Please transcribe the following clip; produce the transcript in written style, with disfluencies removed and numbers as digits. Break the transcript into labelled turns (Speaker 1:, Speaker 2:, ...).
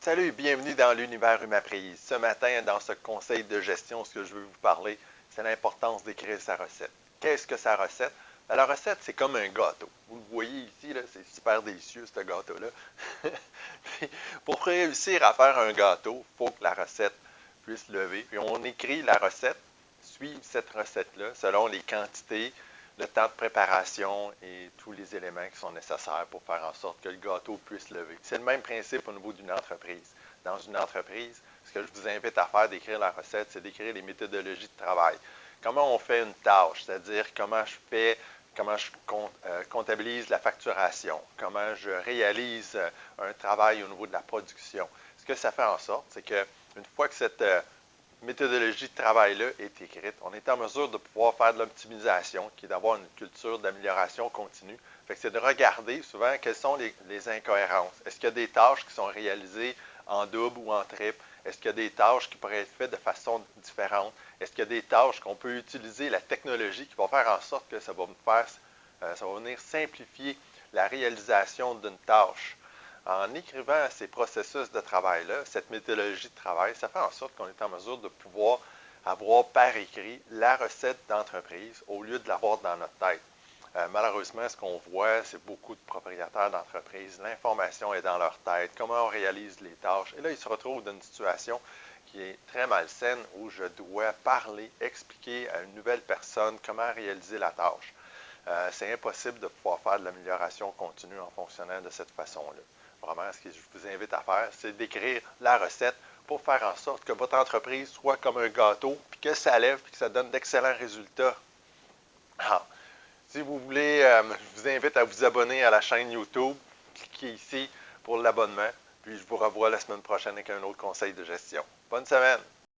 Speaker 1: Salut et bienvenue dans l'univers Humaprise. Ce matin, dans ce conseil de gestion, ce que je veux vous parler, c'est l'importance d'écrire sa recette. Qu'est-ce que sa recette? Ben, la recette, c'est comme un gâteau. Vous le voyez ici, là, c'est super délicieux, ce gâteau-là. Puis, pour réussir à faire un gâteau, il faut que la recette puisse lever. Puis on écrit la recette, suivre cette recette-là selon les quantités, le temps de préparation et tous les éléments qui sont nécessaires pour faire en sorte que le gâteau puisse lever. C'est le même principe au niveau d'une entreprise. Dans une entreprise, ce que je vous invite à faire d'écrire la recette, c'est d'écrire les méthodologies de travail. Comment on fait une tâche, c'est-à-dire comment je comptabilise la facturation, comment je réalise un travail au niveau de la production. Ce que ça fait en sorte, c'est qu'une fois que cette méthodologie de travail-là est écrite, on est en mesure de pouvoir faire de l'optimisation, qui est d'avoir une culture d'amélioration continue. C'est de regarder souvent quelles sont les incohérences. Est-ce qu'il y a des tâches qui sont réalisées en double ou en triple? Est-ce qu'il y a des tâches qui pourraient être faites de façon différente? Est-ce qu'il y a des tâches qu'on peut utiliser la technologie qui va faire en sorte que ça va venir simplifier la réalisation d'une tâche? En écrivant ces processus de travail-là, cette méthodologie de travail, ça fait en sorte qu'on est en mesure de pouvoir avoir par écrit la recette d'entreprise au lieu de l'avoir dans notre tête. Malheureusement, ce qu'on voit, c'est beaucoup de propriétaires d'entreprises. L'information est dans leur tête, comment on réalise les tâches. Et là, ils se retrouvent dans une situation qui est très malsaine où je dois parler, expliquer à une nouvelle personne comment réaliser la tâche. C'est impossible de pouvoir faire de l'amélioration continue en fonctionnant de cette façon-là. Vraiment, ce que je vous invite à faire, c'est d'écrire la recette pour faire en sorte que votre entreprise soit comme un gâteau, puis que ça lève, puis que ça donne d'excellents résultats. Ah, si vous voulez, je vous invite à vous abonner à la chaîne YouTube. Cliquez ici pour l'abonnement. Puis je vous revois la semaine prochaine avec un autre conseil de gestion. Bonne semaine!